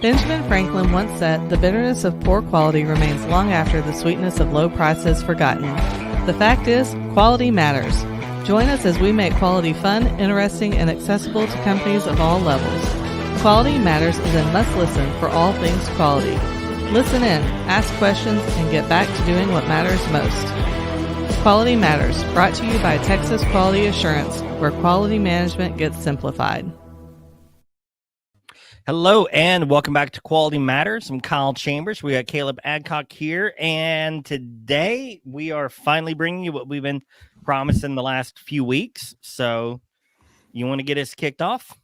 Benjamin Franklin once said, "The bitterness of poor quality remains long after the sweetness of low price is forgotten." The fact is, quality matters. Join us as we make quality fun, interesting, and accessible to companies of all levels. Quality Matters is a must-listen for all things quality. Listen in, ask questions, and get back to doing what matters most. Quality Matters, brought to you by Texas Quality Assurance, where quality management gets simplified. Hello and welcome back to Quality Matters. I'm Kyle Chambers. We got Caleb Adcock here, and today we are finally bringing you what we've been promising the last few weeks. So you want to get us kicked off?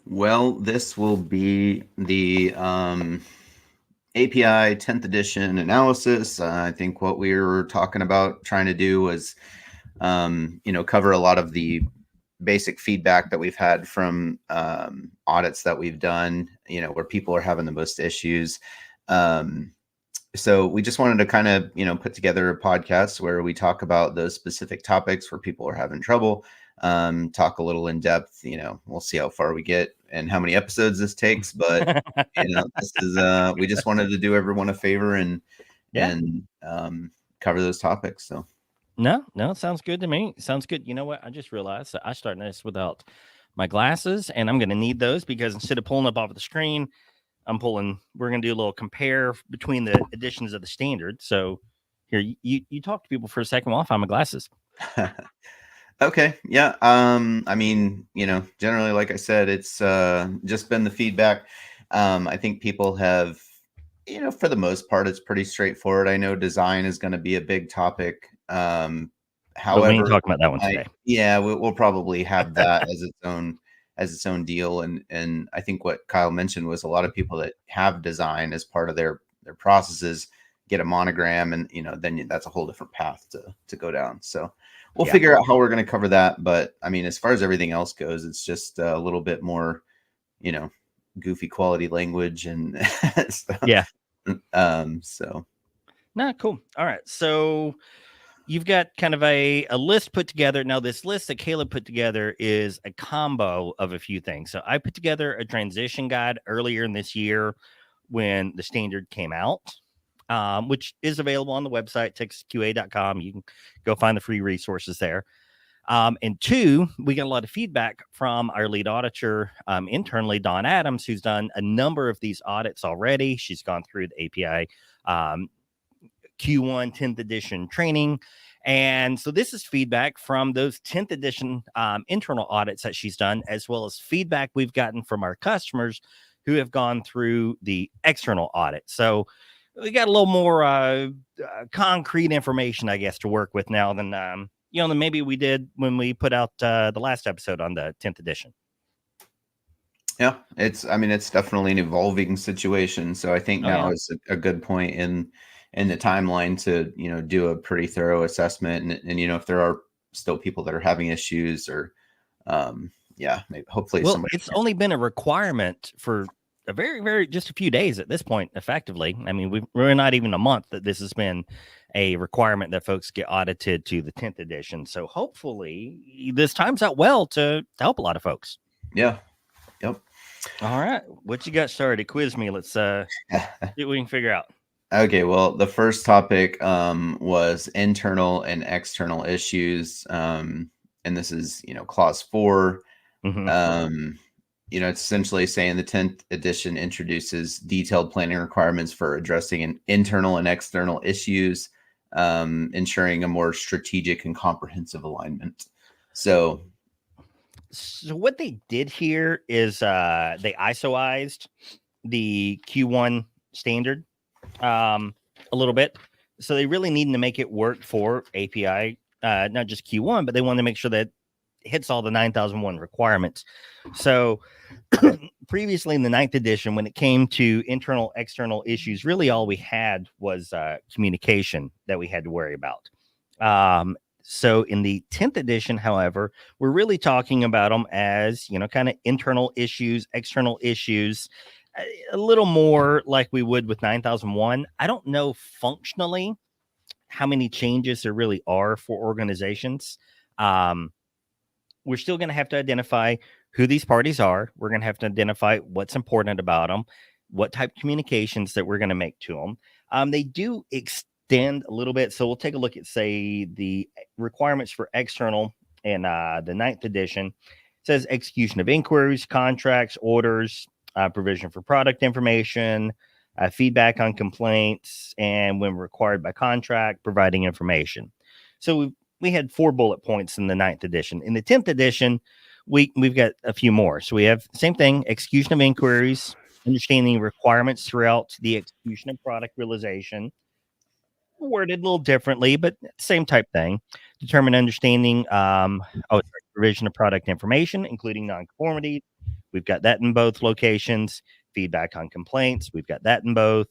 Well, this will be the API 10th edition analysis. I think what we were talking about trying to do was, cover a lot of the basic feedback that we've had from audits that we've done, where people are having the most issues. So we just wanted to kind of, put together a podcast where we talk about those specific topics where people are having trouble, talk a little in depth. We'll see how far we get and how many episodes this takes, but this is we just wanted to do everyone a favor and cover those topics. So No, sounds good to me. Sounds good. You know what? I just realized that I started this without my glasses, and I'm going to need those because instead of pulling up off of the screen, we're going to do a little compare between the editions of the standard. So here, you talk to people for a second while I find my glasses. Okay. Yeah. Generally, like I said, it's just been the feedback. I think people have, for the most part, it's pretty straightforward. I know design is going to be a big topic. However, we ain't talking about that one today. We'll probably have that as its own deal. And I think what Kyle mentioned was a lot of people that have design as part of their processes get a monogram, and then that's a whole different path to go down. So we'll figure out how we're going to cover that. But I mean, as far as everything else goes, it's just a little bit more, goofy quality language and stuff. Yeah. So. Nah, cool. All right. So you've got kind of a list put together. Now, this list that Caleb put together is a combo of a few things. So I put together a transition guide earlier in this year when the standard came out, which is available on the website, texasqa.com. You can go find the free resources there. And two, we got a lot of feedback from our lead auditor internally, Dawn Adams, who's done a number of these audits already. She's gone through the API Q1 10th edition training. And so this is feedback from those 10th edition internal audits that she's done, as well as feedback we've gotten from our customers who have gone through the external audit. So we got a little more concrete information, I guess, to work with now than than maybe we did when we put out the last episode on the 10th edition. Yeah, it's definitely an evolving situation. So I think now is a good point in the timeline to, do a pretty thorough assessment. And if there are still people that are having issues or, maybe hopefully it's only been a requirement for a very, very, just a few days at this point, effectively. I mean, we're not even a month that this has been a requirement that folks get audited to the 10th edition. So hopefully this times out well to help a lot of folks. Yeah. Yep. All right. What you got started? Quiz me. Let's see what we can figure out. Okay. Well, the first topic was internal and external issues. And this is, clause 4. Mm-hmm. It's essentially saying the 10th edition introduces detailed planning requirements for addressing internal and external issues, ensuring a more strategic and comprehensive alignment. So what they did here is they ISOized the Q1 standard a little bit. So they really needed to make it work for API, not just Q1, but they wanted to make sure that it hits all the 9001 requirements. So previously in the 9th edition, when it came to internal, external issues, really all we had was communication that we had to worry about. So in the 10th edition, however, we're really talking about them as, kind of internal issues, external issues, a little more like we would with 9001. I don't know functionally how many changes there really are for organizations. We're still going to have to identify who these parties are. We're going to have to identify what's important about them. what type of communications that we're going to make to them. They do extend a little bit. So we'll take a look at, say, the requirements for external in the 9th edition. It says execution of inquiries, contracts, orders, provision for product information, feedback on complaints, and when required by contract, providing information. So we had 4 bullet points in the 9th edition. In the 10th edition, we've got a few more. So we have same thing, execution of inquiries, understanding requirements throughout the execution of product realization, worded a little differently, but same type thing. Determine understanding, provision of product information, including nonconformity. We've got that in both locations. Feedback on complaints. We've got that in both.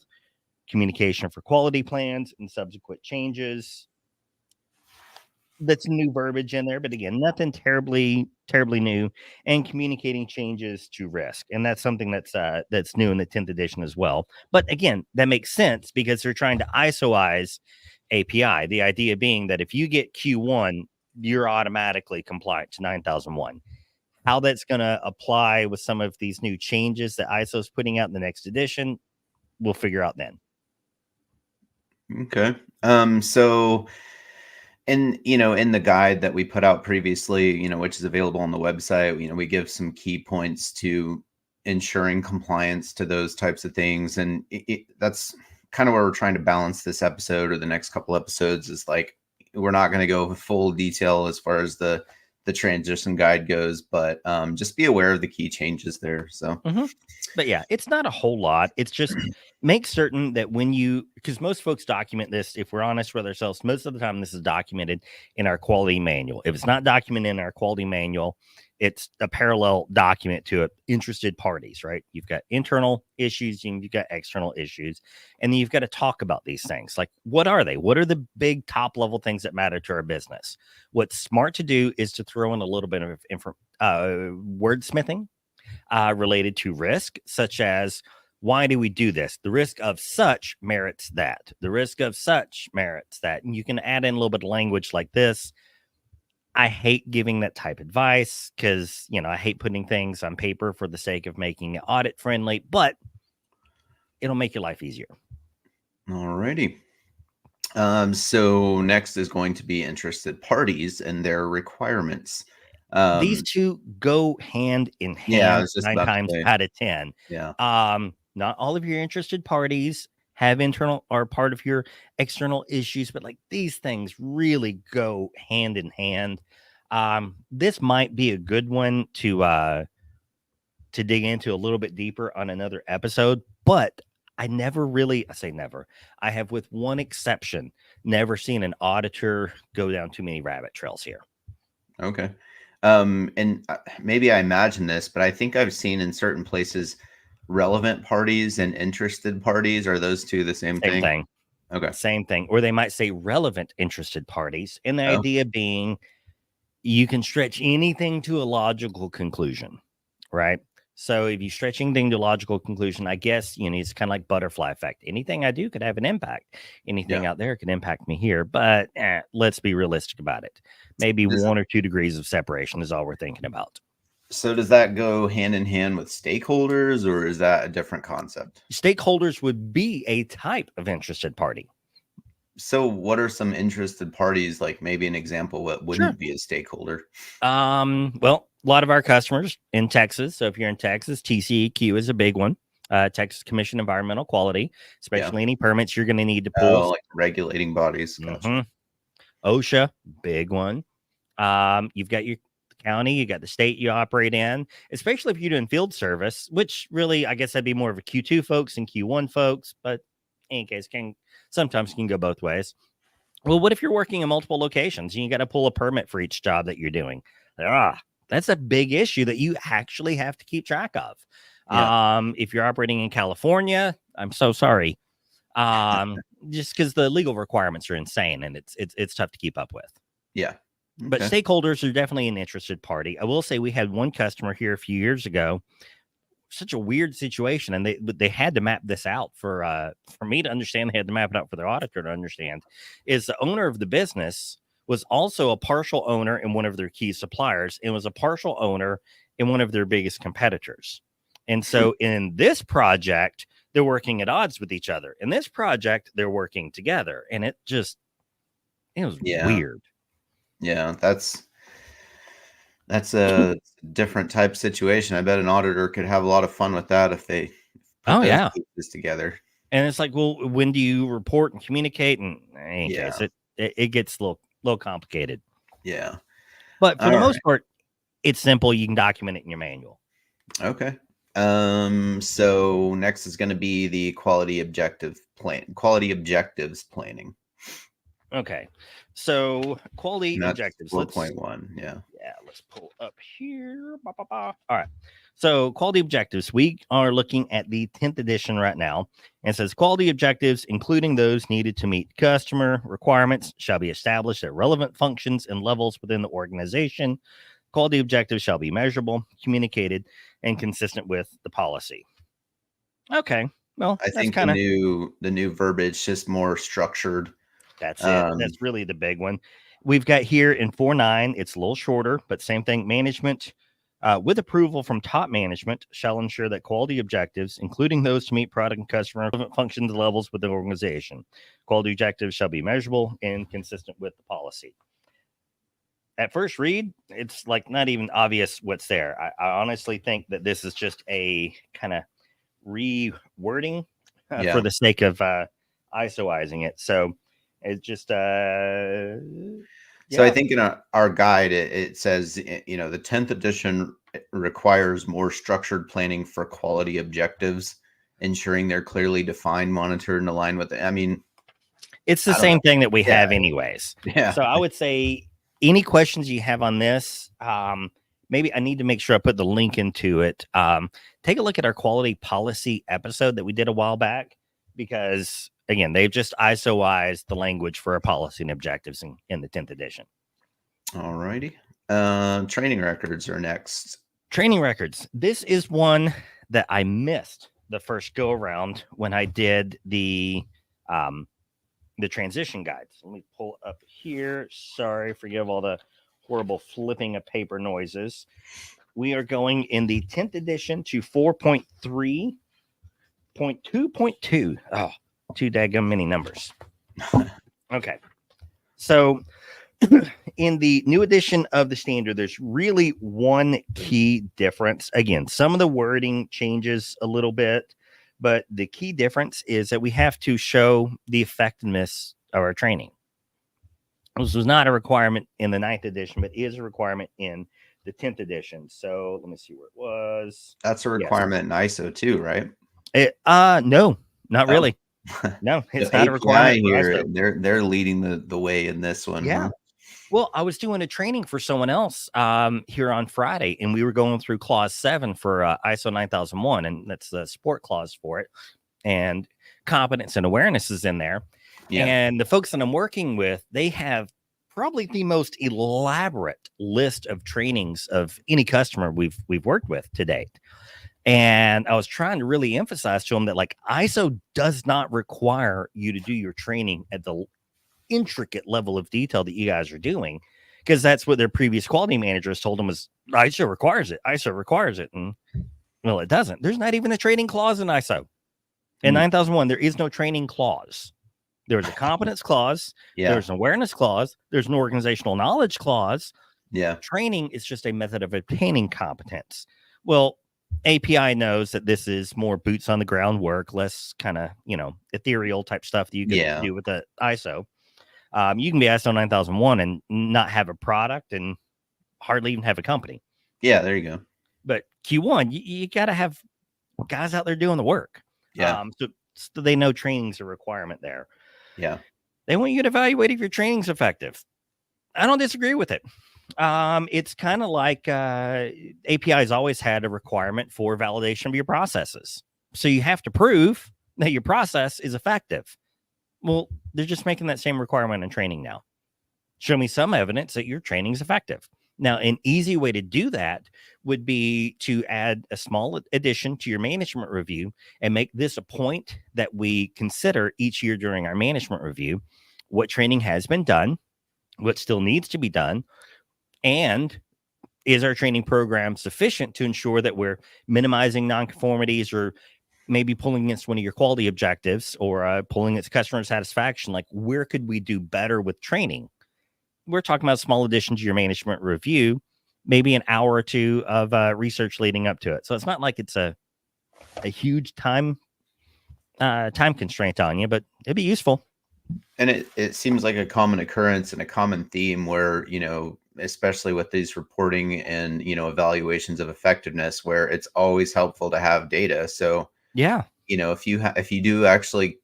Communication for quality plans and subsequent changes. That's new verbiage in there, but again, nothing terribly new. And communicating changes to risk, and that's something that's new in the 10th edition as well. But again, that makes sense because they're trying to ISOize API. The idea being that if you get Q1, you're automatically compliant to 9001. How that's going to apply with some of these new changes that ISO is putting out in the next edition, we'll figure out then. Okay. So in the guide that we put out previously, which is available on the website, we give some key points to ensuring compliance to those types of things. And that's kind of where we're trying to balance this episode or the next couple episodes, is like, we're not going to go with full detail as far as the transition guide goes, but just be aware of the key changes there. So, But yeah, it's not a whole lot. It's just make certain that because most folks document this, if we're honest with ourselves, most of the time this is documented in our quality manual. If it's not documented in our quality manual, it's a parallel document to interested parties, right? You've got internal issues, and you've got external issues, and then you've got to talk about these things. Like, what are they? What are the big top level things that matter to our business? What's smart to do is to throw in a little bit of wordsmithing related to risk, such as, why do we do this? The risk of such merits that. The risk of such merits that. And you can add in a little bit of language like this. I hate giving that type of advice because, I hate putting things on paper for the sake of making it audit friendly, but it'll make your life easier. All righty. So next is going to be interested parties and their requirements. These two go hand in hand. Yeah, 9 times out of 10. Yeah. Not all of your interested parties have internal or part of your external issues, but like these things really go hand in hand. This might be a good one to dig into a little bit deeper on another episode, but I have, with one exception, never seen an auditor go down too many rabbit trails here. Okay. And maybe I imagine this, but I think I've seen in certain places relevant parties and interested parties. Are those two the same thing? Okay. Same thing. Or they might say relevant interested parties. And the idea being you can stretch anything to a logical conclusion, right? So if you stretch anything to a logical conclusion, I guess, it's kind of like butterfly effect. Anything I do could have an impact. Anything out there can impact me here. But let's be realistic about it. Maybe 1 or 2 degrees of separation is all we're thinking about. So does that go hand in hand with stakeholders, or is that a different concept? Stakeholders would be a type of interested party. So what are some interested parties? Like maybe an example, what wouldn't be a stakeholder? Well, a lot of our customers in Texas. So if you're in Texas, TCEQ is a big one. Texas Commission Environmental Quality, especially any permits you're going to need to pull. Like regulating bodies. Gotcha. OSHA, big one. You've got your county, you got the state you operate in, especially if you're doing field service, which really, I guess that'd be more of a Q2 folks and Q1 folks, but in any case, sometimes can go both ways. Well, what if you're working in multiple locations and you got to pull a permit for each job that you're doing? That's a big issue that you actually have to keep track of. Yeah. If you're operating in California, I'm so sorry. Just because the legal requirements are insane and it's tough to keep up with. Yeah. Okay. But stakeholders are definitely an interested party. I will say we had one customer here a few years ago, such a weird situation, and they had to map this out for me to understand. They had to map it out for their auditor to understand. Is the owner of the business was also a partial owner in one of their key suppliers and was a partial owner in one of their biggest competitors. And so in this project, they're working at odds with each other. In this project, they're working together. And it was weird. Yeah, that's a different type situation. I bet an auditor could have a lot of fun with that if they put those pieces together. And it's like, well, when do you report and communicate? And case, it gets a little complicated. Yeah. But for the most part, it's simple. You can document it in your manual. Okay. So next is going to be the quality objectives planning. Okay. So quality objectives. 4.1. Yeah. Let's pull up here. All right. So quality objectives. We are looking at the 10th edition right now. And it says quality objectives, including those needed to meet customer requirements, shall be established at relevant functions and levels within the organization. Quality objectives shall be measurable, communicated, and consistent with the policy. Okay. Well, I think the new verbiage just more structured. That's it. That's really the big one. We've got here in 4.9, it's a little shorter, but same thing. Management, with approval from top management, shall ensure that quality objectives, including those to meet product and customer functions levels within the organization. Quality objectives shall be measurable and consistent with the policy. At first read, it's like not even obvious what's there. I honestly think that this is just a kind of rewording for the sake of ISOizing it. So it's just So I think in our guide, it says, the 10th edition requires more structured planning for quality objectives, ensuring they're clearly defined, monitored, and aligned with it. I mean, it's the same thing that we have anyways. Yeah. So I would say any questions you have on this, maybe I need to make sure I put the link into it. Take a look at our quality policy episode that we did a while back, because again, they've just ISOized the language for a policy and objectives in the 10th edition. All righty. Training records are next. Training records. This is one that I missed the first go around when I did the transition guides. Let me pull up here. Sorry, forgive all the horrible flipping of paper noises. We are going in the 10th edition to 4.3.2.2. Oh, two daggum many numbers. Okay. So in the new edition of the standard, there's really one key difference. Again, some of the wording changes a little bit, but the key difference is that we have to show the effectiveness of our training. This was not a requirement in the 9th edition, but is a requirement in the 10th edition. So let me see where it was. That's a requirement in ISO too, right? No, not really. No, it's not a requirement here. They're leading the way in this one. Yeah. Huh? Well, I was doing a training for someone else here on Friday, and we were going through clause 7 for ISO 9001, and that's the support clause for it. And competence and awareness is in there. Yeah. And the folks that I'm working with, they have probably the most elaborate list of trainings of any customer we've worked with to date. And I was trying to really emphasize to them that like ISO does not require you to do your training at the intricate level of detail that you guys are doing, because that's what their previous quality managers told them was ISO requires it. ISO requires it. And well, it doesn't. There's not even a training clause in ISO. In 9001, there is no training clause. There's a competence clause. Yeah. There's an awareness clause. There's an organizational knowledge clause. Yeah. Training is just a method of obtaining competence. Well, API knows that this is more boots on the ground work, less kind of, ethereal type stuff that you can do with the ISO. You can be ISO 9001 and not have a product and hardly even have a company. Yeah, there you go. But Q1, you got to have guys out there doing the work. Yeah. So they know training's a requirement there. Yeah. They want you to evaluate if your training's effective. I don't disagree with it. It's kind of like API has always had a requirement for validation of your processes. So you have to prove that your process is effective. Well, they're just making that same requirement in training now. Show me some evidence that your training is effective. Now, an easy way to do that would be to add a small addition to your management review and make this a point that we consider each year during our management review. What training has been done, what still needs to be done, and is our training program sufficient to ensure that we're minimizing nonconformities or maybe pulling against one of your quality objectives or pulling against customer satisfaction? Like, where could we do better with training? We're talking about small addition to your management review, maybe an hour or two of research leading up to it. So it's not like it's a huge time constraint on you, but it'd be useful. And it seems like a common occurrence and a common theme where, especially with these reporting and, evaluations of effectiveness, where it's always helpful to have data. So, yeah, if you do actually,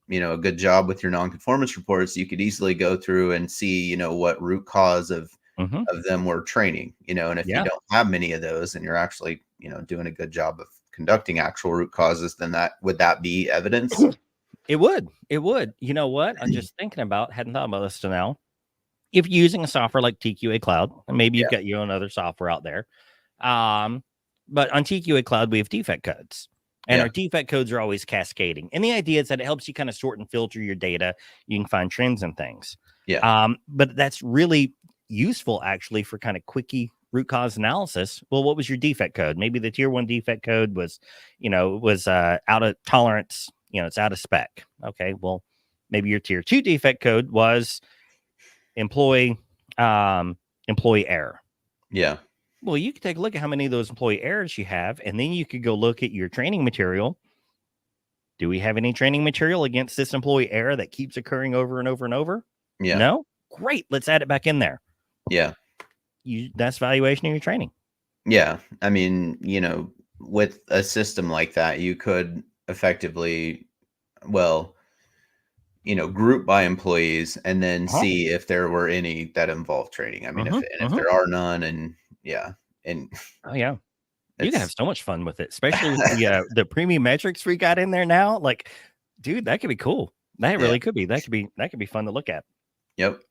a good job with your nonconformance reports, you could easily go through and see, what root cause of them were training, and if you don't have many of those and you're actually, doing a good job of conducting actual root causes, then would that be evidence? It would. You know what? I'm just thinking about, hadn't thought about this till now. If you're using a software like TQA Cloud, and maybe you've got your own other software out there. But on TQA Cloud, we have defect codes. And our defect codes are always cascading. And the idea is that it helps you kind of sort and filter your data. You can find trends and things. Yeah. But that's really useful, actually, for kind of quickie root cause analysis. Well, what was your defect code? Maybe the tier 1 defect code was, out of tolerance. It's out of spec. Okay, well, maybe your tier 2 defect code was employee error. Yeah. Well, you can take a look at how many of those employee errors you have, and then you could go look at your training material. Do we have any training material against this employee error that keeps occurring over and over and over? Yeah. No? Great. Let's add it back in there. Yeah. That's valuation of your training. Yeah. I mean, with a system like that, you could effectively, group by employees and then see if there were any that involved training. I mean, if there are none, and oh yeah, you can have so much fun with it, especially with the premium metrics we got in there now. Like, dude, that could be cool. That really could be. That could be fun to look at. Yep.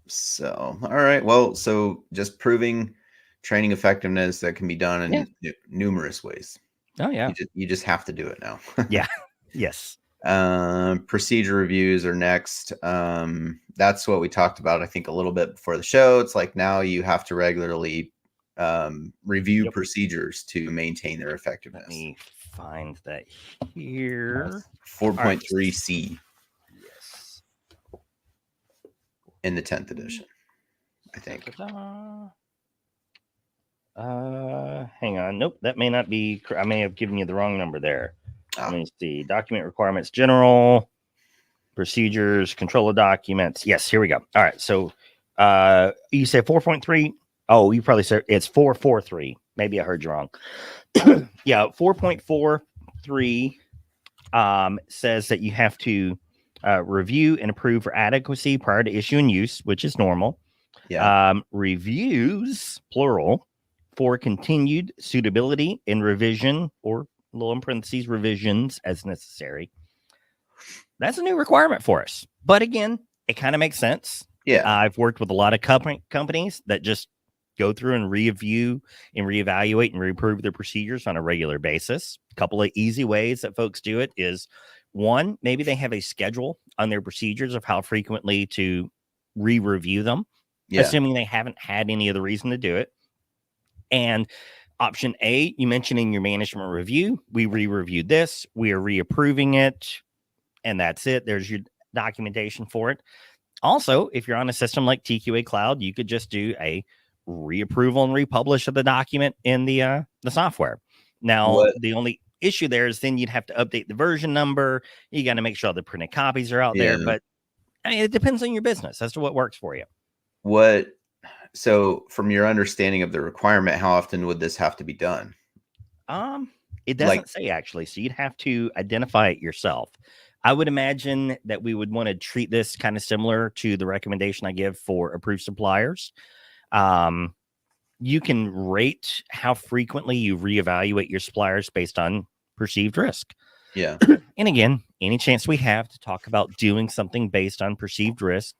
So, all right. Well, so just proving training effectiveness that can be done in numerous ways. Oh yeah. You just have to do it now. Yeah. Yes. Procedure reviews are next. That's what we talked about, I think, a little bit before the show. It's like now you have to regularly review procedures to maintain their effectiveness. Let me find that here. 4.3C. Yes. In the 10th edition, I think. Hang on. Nope, that may not be. I may have given you the wrong number there. Let me see. Document requirements, general procedures, control of documents. Yes, here we go. All right. So you say 4.3. Oh, you probably said it's 4.4.3. Maybe I heard you wrong. Yeah, 4.4.3 says that you have to review and approve for adequacy prior to issue and use, which is normal. Yeah. Reviews, plural, for continued suitability and revision, or little in parentheses, revisions as necessary. That's a new requirement for us. But again, it kind of makes sense. Yeah. I've worked with a lot of companies that just go through and review and reevaluate and reapprove their procedures on a regular basis. A couple of easy ways that folks do it is, one, maybe they have a schedule on their procedures of how frequently to re-review them, assuming they haven't had any other reason to do it. And option A, you mentioned in your management review, we re-reviewed this, we are reapproving it, and that's it. There's your documentation for it. Also, if you're on a system like TQA Cloud, you could just do a reapproval and republish of the document in the software. Now, the only issue there is then you'd have to update the version number. You got to make sure all the printed copies are out there. But I mean, it depends on your business as to what works for you. So from your understanding of the requirement, how often would this have to be done? It doesn't say, actually. So you'd have to identify it yourself. I would imagine that we would want to treat this kind of similar to the recommendation I give for approved suppliers. You can rate how frequently you reevaluate your suppliers based on perceived risk. Yeah. And again, any chance we have to talk about doing something based on perceived risk,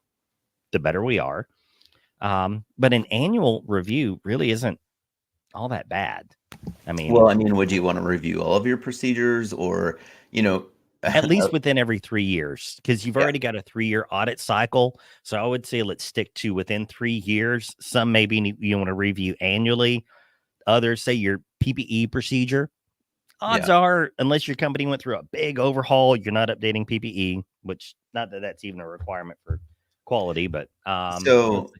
the better we are. But an annual review really isn't all that bad. I mean, would you want to review all of your procedures, or, At least within every 3 years, because you've Yeah. already got a 3-year audit cycle. So I would say let's stick to within 3 years. Some maybe you want to review annually. Others say your PPE procedure. Odds are, unless your company went through a big overhaul, you're not updating PPE, which not that that's even a requirement for quality, but So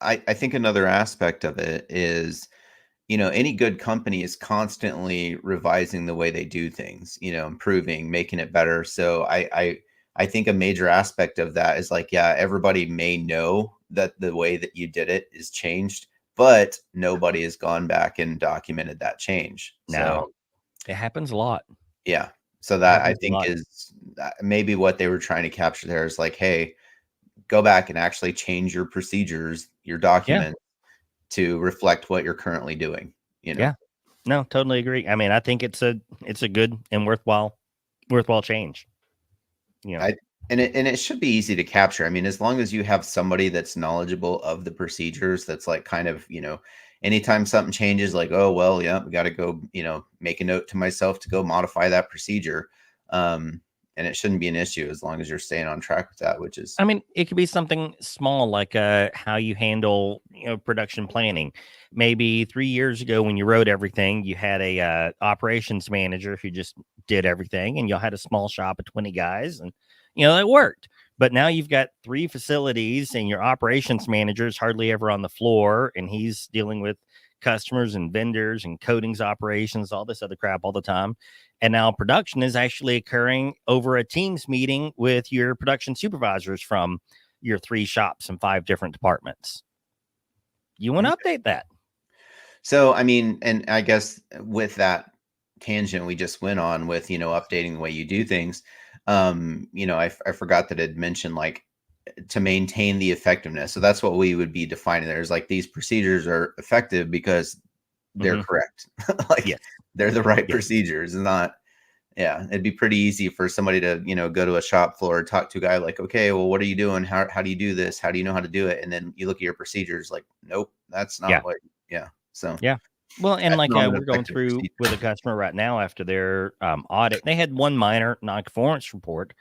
I think another aspect of it is, any good company is constantly revising the way they do things, improving, making it better. So I think a major aspect of that is like, yeah, everybody may know that the way that you did it is changed, but nobody has gone back and documented that change. no, So it happens a lot. yeah. So It that I happens a think lot. is maybe what they were trying to capture there is like, hey, go back and actually change your procedures, your document to reflect what you're currently doing, Yeah. No, totally agree. I mean, I think it's a good and worthwhile change. I and it should be easy to capture. I mean, as long as you have somebody that's knowledgeable of the procedures, that's like kind of, anytime something changes, like, oh well, yeah, we got to go, make a note to myself to go modify that procedure. And it shouldn't be an issue as long as you're staying on track with that, which is I mean, it could be something small like how you handle, production planning. Maybe 3 years ago when you wrote everything, you had a operations manager who just did everything, and you had a small shop of 20 guys, and it worked. But now you've got 3 facilities, and your operations manager is hardly ever on the floor, and he's dealing with customers and vendors and coatings operations, all this other crap all the time. And now production is actually occurring over a Teams meeting with your production supervisors from your 3 shops and 5 different departments. You want to update that. So, I mean, and I guess with that tangent we just went on with, updating the way you do things, I forgot that it mentioned like to maintain the effectiveness. So that's what we would be defining there is like these procedures are effective because they're correct. Like Yes. they're the right Yes. procedures, not, yeah, it'd be pretty easy for somebody to, go to a shop floor, talk to a guy like, okay, well, what are you doing? How do you do this? How do you know how to do it? And then you look at your procedures like, nope, that's not what, So Yeah. Well, and that's like not an we're going effective through procedure. with a customer right now after their audit, they had one minor non-conformance report,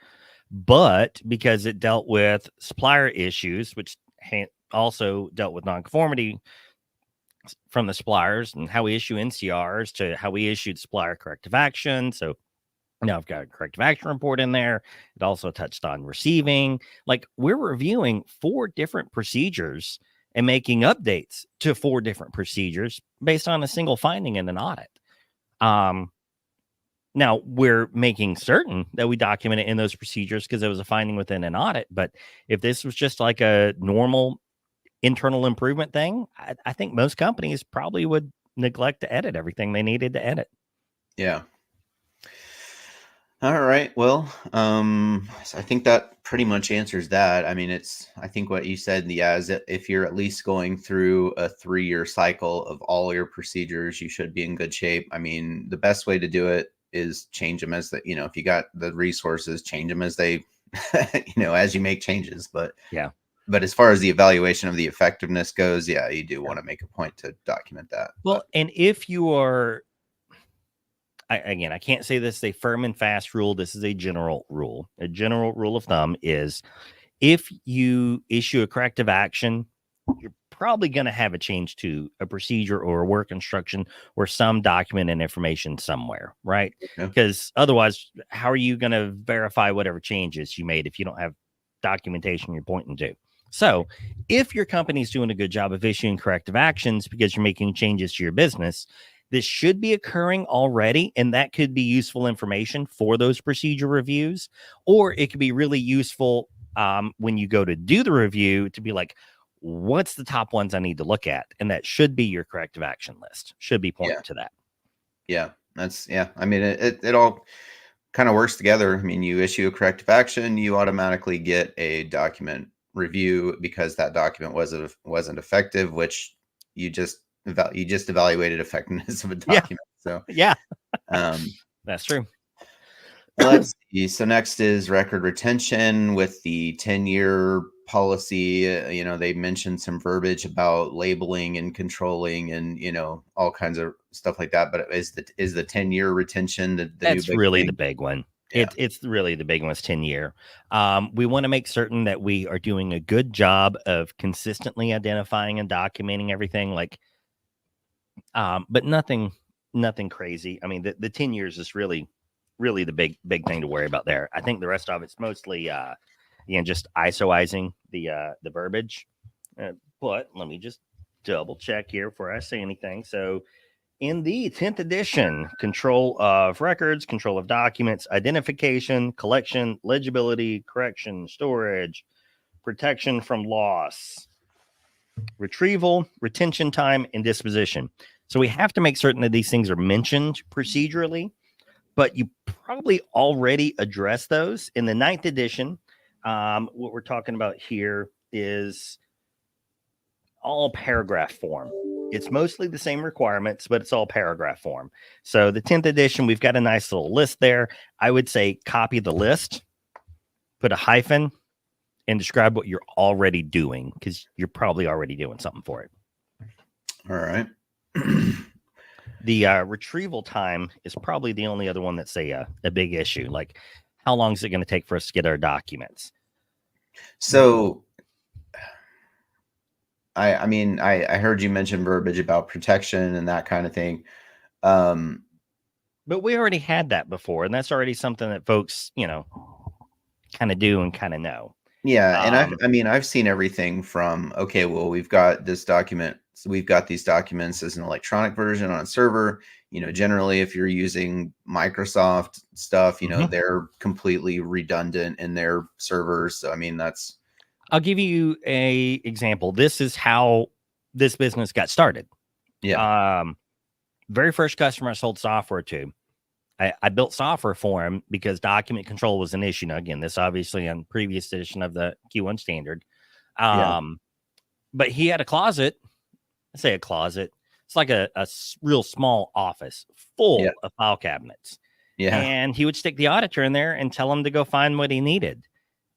but because it dealt with supplier issues, which also dealt with non-conformity from the suppliers and how we issue NCRs to how we issued supplier corrective action. So now I've got a corrective action report in there. It also touched on receiving. Like we're reviewing 4 different procedures and making updates to 4 different procedures based on a single finding in an audit. Now we're making certain that we document it in those procedures because it was a finding within an audit. But if this was just like a normal internal improvement thing, I think most companies probably would neglect to edit everything they needed to edit. Yeah. All right. Well, so I think that pretty much answers that. I mean, I think what you said, yeah, is that if you're at least going through a 3-year cycle of all your procedures, you should be in good shape. I mean, the best way to do it is change them as if you got the resources, change them as they, as you make changes. But as far as the evaluation of the effectiveness goes, yeah, you do want to make a point to document that. Well, and if you are, I can't say this is a firm and fast rule. This is a general rule. A general rule of thumb is if you issue a corrective action, you're probably going to have a change to a procedure or a work instruction or some document and information somewhere, right? Because otherwise, how are you going to verify whatever changes you made if you don't have documentation you're pointing to? So if your company's doing a good job of issuing corrective actions because you're making changes to your business, this should be occurring already, and that could be useful information for those procedure reviews, or it could be really useful when you go to do the review to be like, what's the top ones I need to look at? And that should be your corrective action list. Should be pointing to that. Yeah, I mean, it all kind of works together. I mean, you issue a corrective action, you automatically get a document review because that document wasn't effective, which you just evaluated effectiveness of a document. So that's true. Let's see. So next is record retention with the 10-year policy. They mentioned some verbiage about labeling and controlling and, all kinds of stuff like that. But is the 10-year retention the that's new big really thing? the big one. Yeah. It's really the big one. It's 10-year. We want to make certain that we are doing a good job of consistently identifying and documenting everything. Like, but nothing crazy. I mean, the 10 years is really the big thing to worry about there. I think the rest of it's mostly just ISOizing the verbiage. But let me just double check here before I say anything. So in the 10th edition, control of records, control of documents, identification, collection, legibility, correction, storage, protection from loss, retrieval, retention time, and disposition. So we have to make certain that these things are mentioned procedurally, but you probably already addressed those. In the 9th edition, what we're talking about here is all paragraph form. It's mostly the same requirements, but it's all paragraph form. So the 10th edition, we've got a nice little list there. I would say copy the list, put a hyphen, and describe what you're already doing, because you're probably already doing something for it. All right. The retrieval time is probably the only other one that's a big issue. Like, how long is it going to take for us to get our documents? So I mean, I heard you mention verbiage about protection and that kind of thing. But we already had that before, and that's already something that folks, kind of do and kind of know. Yeah, and I've seen everything from, okay, well, we've got this document, so we've got these documents as an electronic version on a server. Generally, if you're using Microsoft stuff, they're completely redundant in their servers. So, I mean, I'll give you a example. This is how this business got started. Yeah. Very first customer I sold software to, I built software for him because document control was an issue. Now, again, this obviously on previous edition of the Q1 standard. But he had a closet. I say a closet. It's like a real small office full of file cabinets. Yeah. And he would stick the auditor in there and tell him to go find what he needed.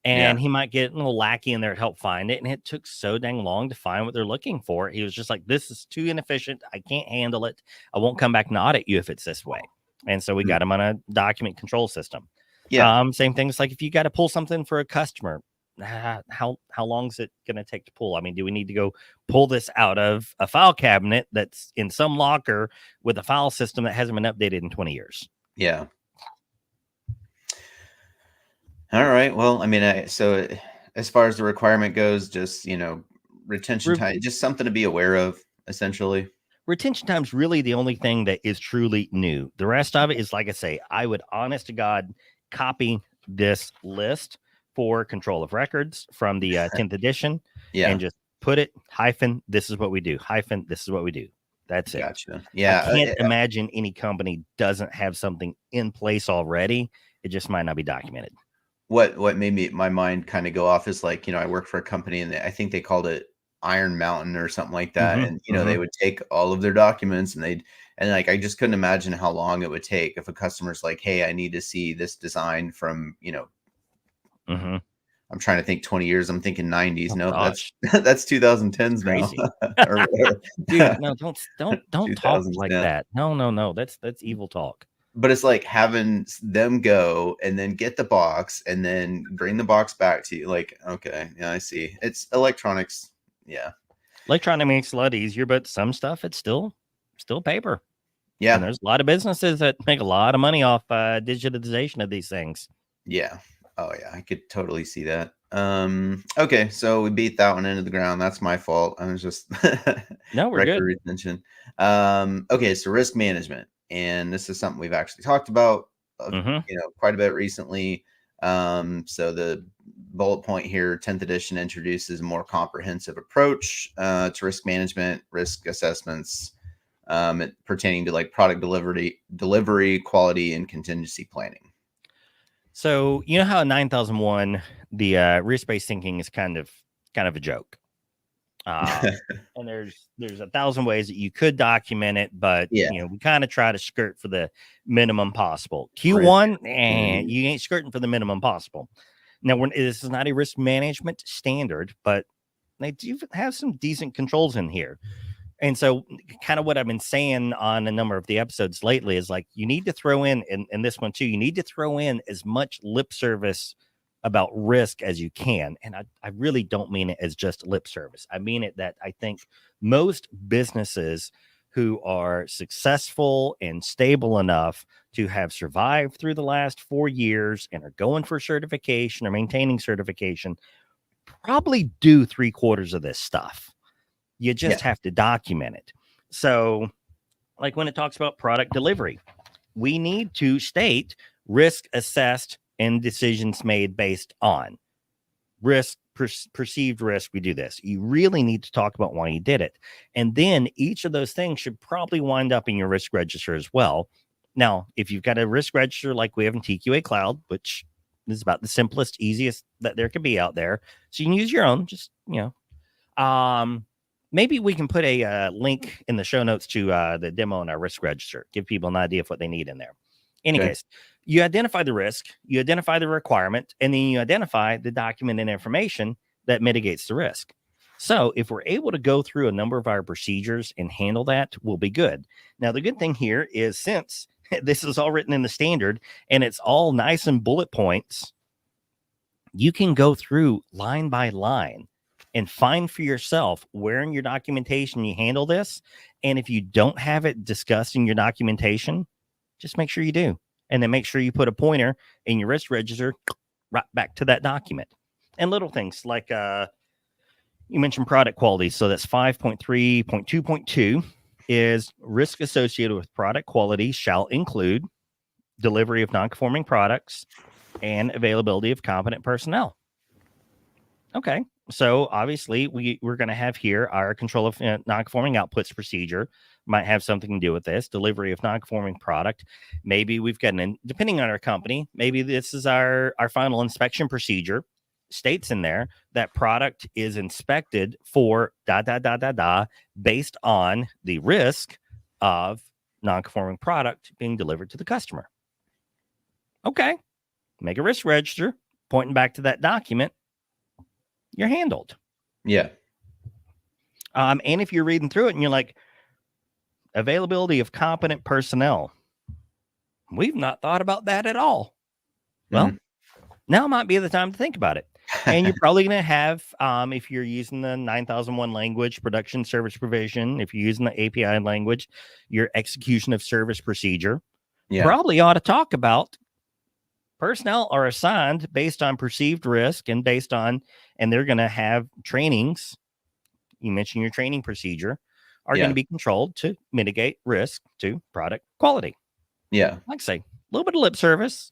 And he might get a little lackey in there to help find it. And it took so dang long to find what they're looking for. He was just like, this is too inefficient. I can't handle it. I won't come back and audit you if it's this way. And so we got him on a document control system. Yeah. Same thing. It's like if you got to pull something for a customer, how long is it going to take to pull? I mean, do we need to go pull this out of a file cabinet that's in some locker with a file system that hasn't been updated in 20 years? Yeah. All right. Well, I mean, so as far as the requirement goes, just, retention time, just something to be aware of, essentially. Retention time is really the only thing that is truly new. The rest of it is, like I say, I would honest to God copy this list for control of records from the 10th edition and just put it hyphen, this is what we do, hyphen, this is what we do. That's it. Gotcha. Yeah. I can't imagine any company doesn't have something in place already. It just might not be documented. What made my mind kind of go off is like, I worked for a company and I think they called it Iron Mountain or something like that. And, they would take all of their documents and I just couldn't imagine how long it would take if a customer's like, hey, I need to see this design from, I'm trying to think 20 years. I'm thinking 90s. No, that's 2010s now. Dude, no, don't talk like that. No. That's evil talk. But it's like having them go and then get the box and then bring the box back to you. Like, okay, yeah, I see. It's electronics. Yeah. Electronic makes it a lot easier, but some stuff, it's still paper. Yeah. And there's a lot of businesses that make a lot of money off digitization of these things. Yeah. Oh yeah. I could totally see that. Okay. So we beat that one into the ground. That's my fault. I was just no, we're good. Retention. Okay. So risk management. And this is something we've actually talked about, quite a bit recently. So the bullet point here, 10th edition introduces a more comprehensive approach to risk management, risk assessments, pertaining to like product delivery, quality, and contingency planning. So you know how in 9001, the risk-based thinking is kind of a joke. And there's 1,000 ways that you could document it, but we kind of try to skirt for the minimum possible. Q1, you ain't skirting for the minimum possible. Now, this is not a risk management standard, but they do have some decent controls in here. And so kind of what I've been saying on a number of the episodes lately is like, you need to throw in this one too, you need to throw in as much lip service about risk as you can. And I really don't mean it as just lip service. I mean it that I think most businesses who are successful and stable enough to have survived through the last 4 years and are going for certification or maintaining certification probably do 3/4 of this stuff. You just have to document it. So, like when it talks about product delivery, we need to state risk assessed and decisions made based on risk, perceived risk. We do this. You really need to talk about why you did it. And then each of those things should probably wind up in your risk register as well. Now, if you've got a risk register like we have in TQA Cloud, which is about the simplest, easiest that there could be out there, so you can use your own, just, maybe we can put a link in the show notes to the demo on our risk register, give people an idea of what they need in there. Any case, you identify the risk, you identify the requirement, and then you identify the document and information that mitigates the risk. So if we're able to go through a number of our procedures and handle that, we'll be good. Now, the good thing here is since this is all written in the standard and it's all nice and bullet points, you can go through line by line and find for yourself where in your documentation you handle this. And if you don't have it discussed in your documentation, just make sure you do. And then make sure you put a pointer in your risk register right back to that document. And little things like you mentioned product quality. So that's 5.3.2.2 is risk associated with product quality shall include delivery of non-conforming products and availability of competent personnel. Okay. So obviously we're going to have here our control of non-conforming outputs procedure might have something to do with this delivery of non-conforming product. Maybe we've got depending on our company, maybe this is our final inspection procedure states in there that product is inspected for based on the risk of non-conforming product being delivered to the customer. Okay. Make a risk register pointing back to that document. You're handled. Yeah. And if you're reading through it and you're like, availability of competent personnel, we've not thought about that at all. Well, now might be the time to think about it. And you're probably going to have, if you're using the 9001 language, production service provision, if you're using the API language, your execution of service procedure, probably ought to talk about personnel are assigned based on perceived risk and and they're going to have trainings. You mentioned your training procedure are going to be controlled to mitigate risk to product quality. Yeah. Like I say, a little bit of lip service.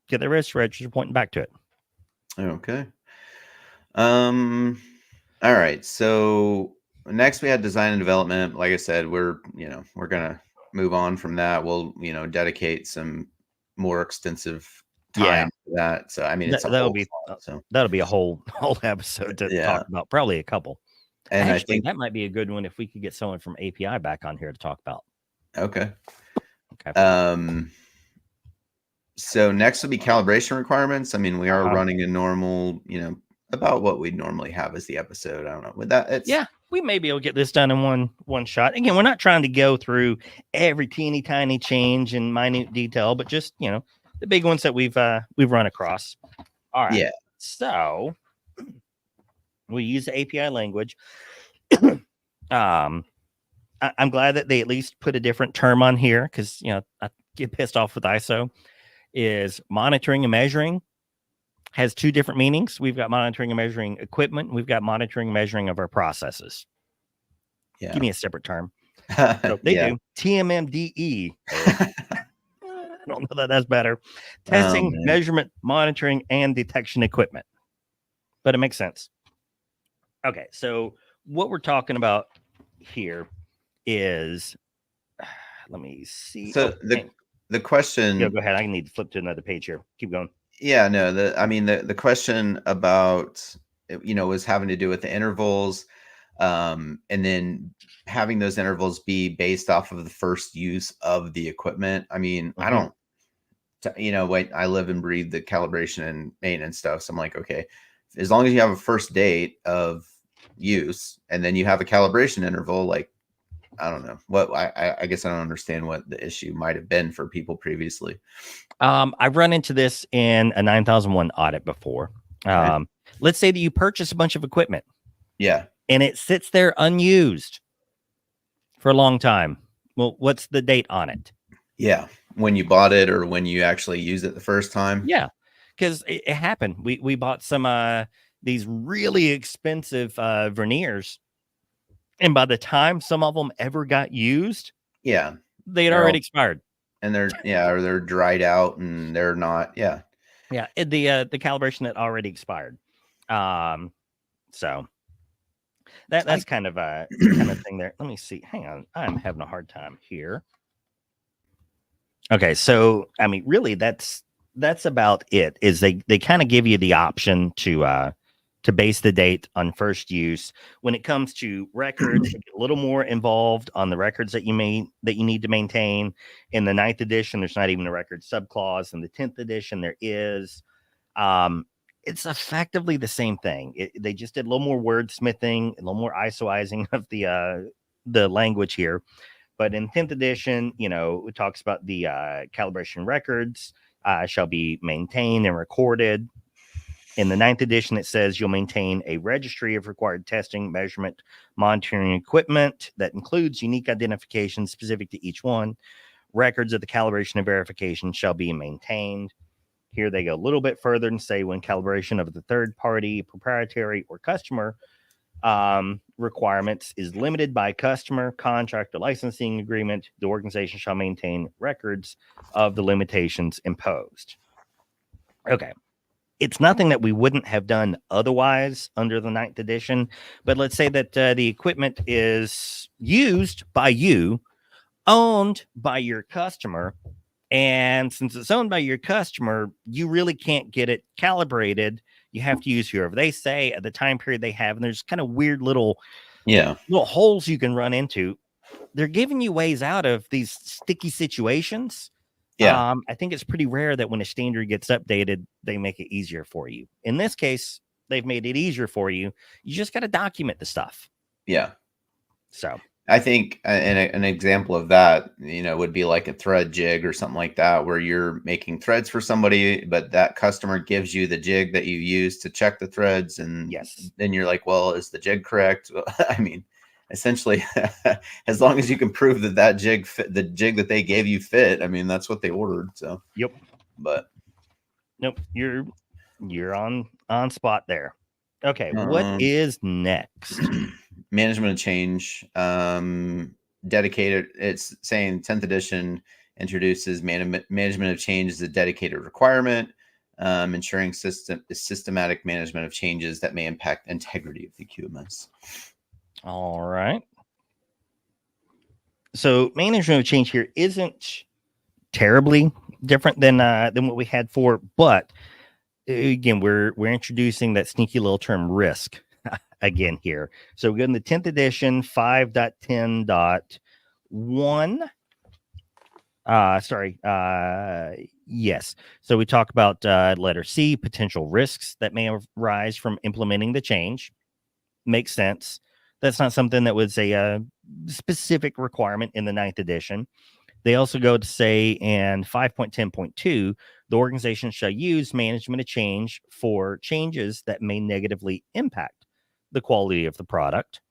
Get the risk register pointing back to it. Okay. All right. So next we had design and development. Like I said, we're going to move on from that. We'll, dedicate some more extensive time to that. So, I mean, that'll be a whole episode to talk about, probably a couple. And actually, I think that might be a good one if we could get someone from API back on here to talk about. Okay. So next will be calibration requirements. I mean, we are running a normal, about what we'd normally have as the episode. I don't know. With that, we may be able to get this done in one shot. Again, we're not trying to go through every teeny tiny change in minute detail, but just the big ones that we've run across. All right. Yeah. So we use the API language. I'm glad that they at least put a different term on here because I get pissed off with ISO. Is monitoring and measuring has two different meanings. We've got monitoring and measuring equipment. We've got monitoring and measuring of our processes. Yeah. Give me a separate term. So they do TMMDE. I don't know that that's better. Testing, measurement, monitoring, and detection equipment. But it makes sense. Okay. So what we're talking about here is, let me see. So the question. Yeah, go ahead. I need to flip to another page here. Keep going. Yeah, no. The question about was having to do with the intervals, and then having those intervals be based off of the first use of the equipment. I mean, I don't. I live and breathe the calibration and maintenance stuff. So I'm like, okay, as long as you have a first date of use, and then you have a calibration interval. Like, I don't know what, I guess I don't understand what the issue might have been for people previously. I've run into this in a 9001 audit before. Okay. Let's say that you purchase a bunch of equipment. Yeah. And it sits there unused for a long time. Well, what's the date on it? Yeah. When you bought it or when you actually used it the first time. Yeah. Because it happened. We bought some these really expensive verniers. And by the time some of them ever got used, yeah, they had already expired. And they're dried out and they're not. Yeah. Yeah. The calibration had already expired. So that's kind of a thing there. Let me see. Hang on. I'm having a hard time here. Okay. So, I mean, really that's about it. Is they kind of give you the option to base the date on first use. When it comes to records, they get a little more involved on the records that you need to maintain. In the 9th edition, there's not even a record subclause. In the 10th edition, there is. It's effectively the same thing. They just did a little more wordsmithing, a little more ISOizing of the language here. But in 10th edition, it talks about the calibration records shall be maintained and recorded. In the 9th edition, it says you'll maintain a registry of required testing, measurement, monitoring equipment that includes unique identifications specific to each one. Records of the calibration and verification shall be maintained. Here they go a little bit further and say when calibration of the third party, proprietary, or customer requirements is limited by customer, contract, or licensing agreement, the organization shall maintain records of the limitations imposed. Okay. It's nothing that we wouldn't have done otherwise under the 9th edition. But let's say that the equipment is used by you, owned by your customer. And since it's owned by your customer, you really can't get it calibrated. You have to use whoever they say at the time period they have. And there's kind of weird little holes you can run into. They're giving you ways out of these sticky situations. Yeah. I think it's pretty rare that when a standard gets updated, they make it easier for you. In this case, they've made it easier for you. You just got to document the stuff. Yeah. So I think an example of that, would be like a thread jig or something like that, where you're making threads for somebody, but that customer gives you the jig that you use to check the threads. And then you're like, well, is the jig correct? I mean, essentially, as long as you can prove that jig fit, the jig that they gave you fit, I mean, that's what they ordered. So, yep. But nope, you're on spot there. Okay, what is next? Management of change, dedicated. It's saying 10th edition introduces management of change as a dedicated requirement, ensuring systematic management of changes that may impact integrity of the QMS. All right. So management of change here isn't terribly different than what we had for, but again, we're introducing that sneaky little term risk again here. So we go in the 10th edition 5.10.1. Yes. So we talk about letter C, potential risks that may arise from implementing the change. Makes sense. That's not something that was a specific requirement in the 9th edition. They also go to say in 5.10.2, the organization shall use management of change for changes that may negatively impact the quality of the product.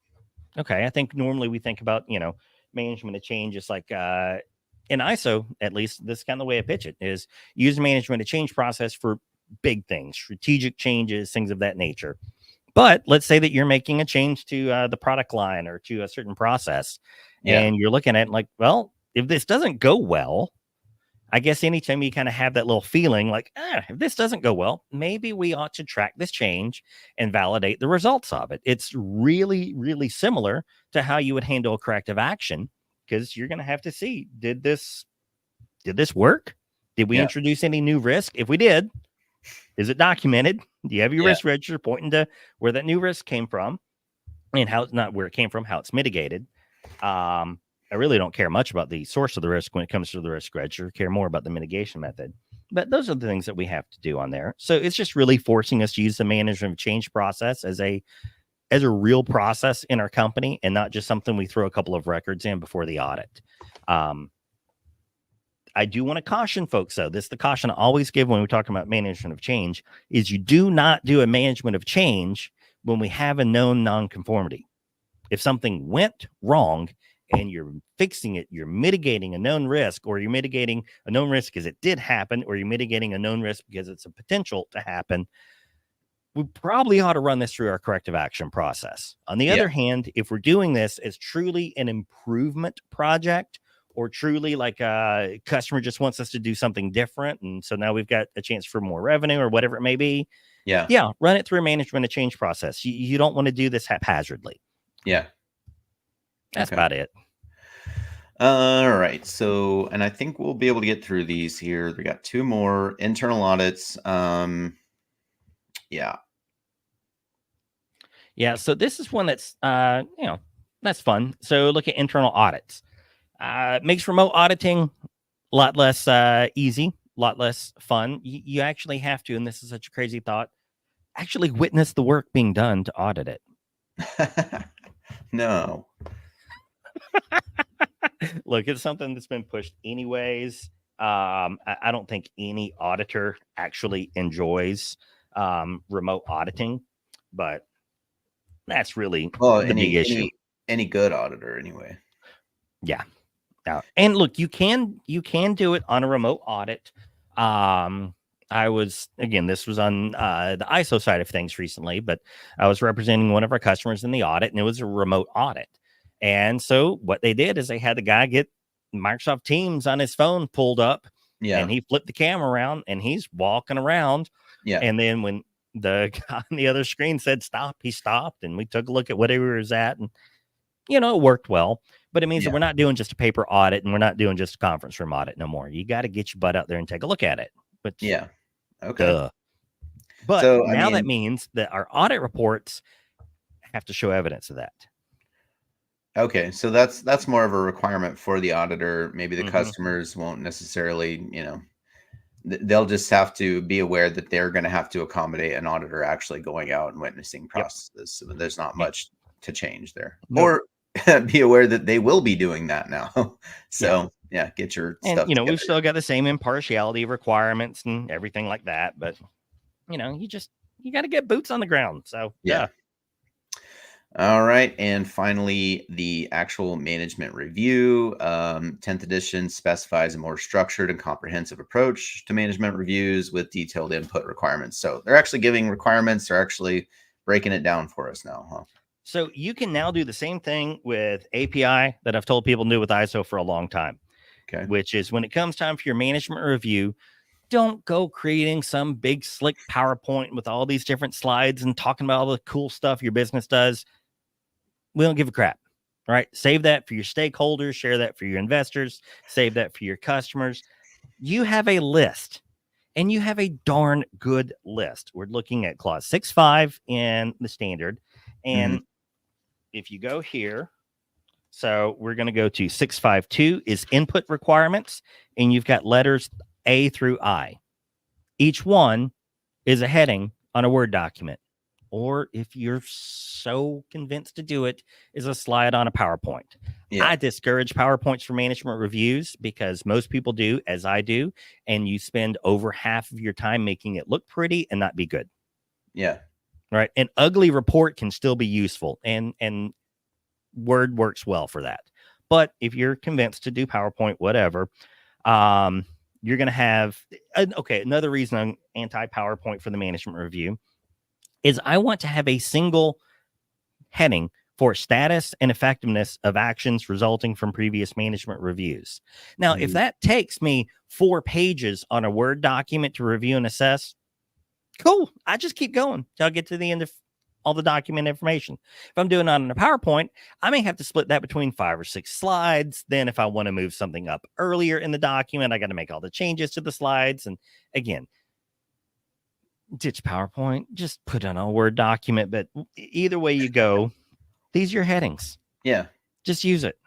Okay, I think normally we think about, management of change is like in ISO, at least this is kind of the way I pitch it, is use management of change process for big things, strategic changes, things of that nature. But let's say that you're making a change to the product line or to a certain process, and you're looking at it like, well, if this doesn't go well, I guess anytime you kind of have that little feeling like, if this doesn't go well, maybe we ought to track this change and validate the results of it. It's really, really similar to how you would handle a corrective action, because you're going to have to see, did this work? Did we introduce any new risk? If we did, is it documented? Do you have your risk register pointing to where that new risk came from and how it's not where it came from, how it's mitigated? I really don't care much about the source of the risk when it comes to the risk register. I care more about the mitigation method. But those are the things that we have to do on there. So it's just really forcing us to use the management of change process as a as a real process in our company and not just something we throw a couple of records in before the audit. I do want to caution folks, though. This is the caution I always give when we talk about management of change, is you do not do a management of change when we have a known nonconformity. If something went wrong and you're fixing it, you're mitigating a known risk, or you're mitigating a known risk because it did happen, or you're mitigating a known risk because it's a potential to happen, we probably ought to run this through our corrective action process. On the other hand, if we're doing this as truly an improvement project, or truly like a customer just wants us to do something different, and so now we've got a chance for more revenue or whatever it may be, run it through a management of change process. You don't want to do this haphazardly. That's about it. All right. So, and I think we'll be able to get through these here. We got 2 more internal audits. So this is one that's that's fun. So look at internal audits. Makes remote auditing a lot less easy, a lot less fun. You actually have to, and this is such a crazy thought, actually witness the work being done to audit it. No. Look, it's something that's been pushed anyways. I don't think any auditor actually enjoys remote auditing, but that's really the big issue. Any good auditor anyway. Yeah. And look, you can do it on a remote audit. This was on the ISO side of things recently, but I was representing one of our customers in the audit, and it was a remote audit. And so what they did is they had the guy get Microsoft Teams on his phone pulled up, and he flipped the camera around, and he's walking around. And then when the guy on the other screen said stop, he stopped, and we took a look at what he was at, and it worked well. But it means that we're not doing just a paper audit, and we're not doing just a conference room audit no more. You got to get your butt out there and take a look at it. But okay. But so, that means that our audit reports have to show evidence of that. Okay, so that's more of a requirement for the auditor. Maybe the customers won't necessarily, they'll just have to be aware that they're going to have to accommodate an auditor actually going out and witnessing processes. So there's not much to change there. Or be aware that they will be doing that now. So get your stuff together. We've still got the same impartiality requirements and everything like that, but you got to get boots on the ground. So All right. And finally, the actual management review. 10th edition specifies a more structured and comprehensive approach to management reviews with detailed input requirements. So they're actually giving requirements. They're actually breaking it down for us now, huh? So you can now do the same thing with API that I've told people to do with ISO for a long time, which is when it comes time for your management review, don't go creating some big slick PowerPoint with all these different slides and talking about all the cool stuff your business does. We don't give a crap. All right. Save that for your stakeholders, share that for your investors, save that for your customers. You have a list, and you have a darn good list. We're looking at clause 6.5 in the standard. And if you go here, so we're going to go to 6.5.2 is input requirements, and you've got letters A through I. Each one is a heading on a Word document. Or if you're so convinced to do it, is a slide on a PowerPoint. I discourage PowerPoints for management reviews because most people do, as I do, and you spend over half of your time making it look pretty and not be good. Right. An ugly report can still be useful, and Word works well for that. But if you're convinced to do PowerPoint, whatever, you're going to have, another reason I'm anti-PowerPoint for the management review is I want to have a single heading for status and effectiveness of actions resulting from previous management reviews. Now, if that takes me 4 pages on a Word document to review and assess, cool. I just keep going till I get to the end of all the document information. If I'm doing it on a PowerPoint, I may have to split that between 5 or 6 slides. Then if I want to move something up earlier in the document, I got to make all the changes to the slides. And again, ditch PowerPoint, just put it on a Word document. But either way you go, these are your headings. Just use it.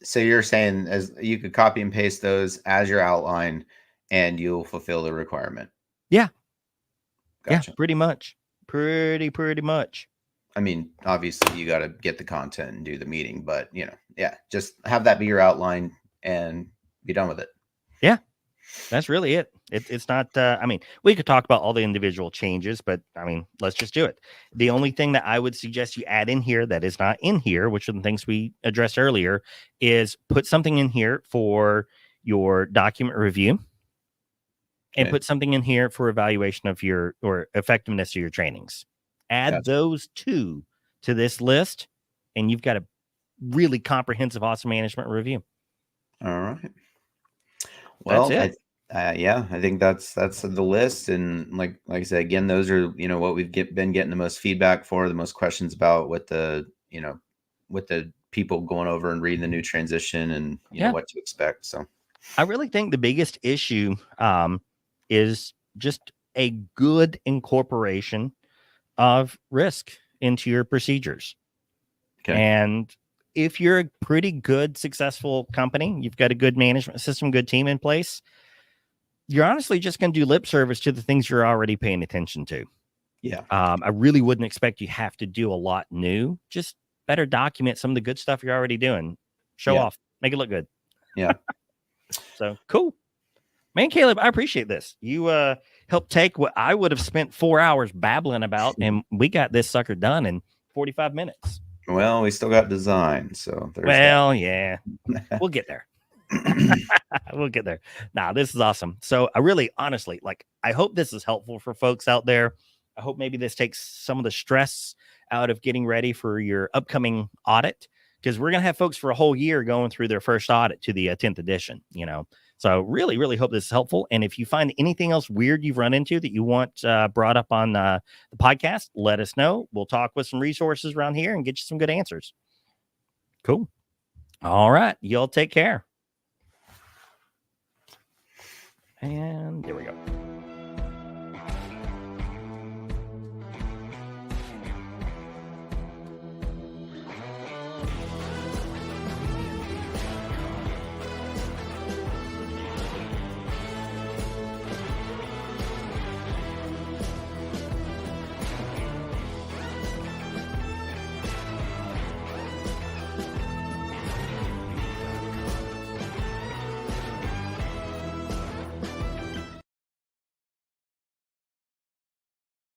So you're saying as you could copy and paste those as your outline and you'll fulfill the requirement. Gotcha. Pretty much. Pretty much. I mean, obviously you got to get the content and do the meeting, but just have that be your outline and be done with it. Yeah, that's really it. It's not, I mean, we could talk about all the individual changes, but I mean, let's just do it. The only thing that I would suggest you add in here that is not in here, which are the things we addressed earlier, is put something in here for your document review and put something in here for evaluation of your or effectiveness of your trainings. Add those two to this list, and you've got a really comprehensive awesome management review. All right. Well, that's it. I think that's the list, and like I said, again, those are what we've been getting the most feedback for, the most questions about, with the people going over and reading the new transition and what to expect. So I really think the biggest issue is just a good incorporation of risk into your procedures. Okay. And if you're a pretty good, successful company, you've got a good management system, good team in place, you're honestly just going to do lip service to the things you're already paying attention to. Yeah. I really wouldn't expect you have to do a lot new. Just better document some of the good stuff you're already doing. Show off, make it look good. Yeah. So cool. Man, Caleb, I appreciate this. You helped take what I would have spent 4 hours babbling about, and we got this sucker done in 45 minutes. Well, we still got design, so yeah, we'll get there. We'll get there. Nah, this is awesome. So I really, honestly, I hope this is helpful for folks out there. I hope maybe this takes some of the stress out of getting ready for your upcoming audit, because we're going to have folks for a whole year going through their first audit to the 10th edition, So really, really hope this is helpful. And if you find anything else weird you've run into that you want brought up on the podcast, let us know. We'll talk with some resources around here and get you some good answers. Cool. All right. Y'all take care. And there we go.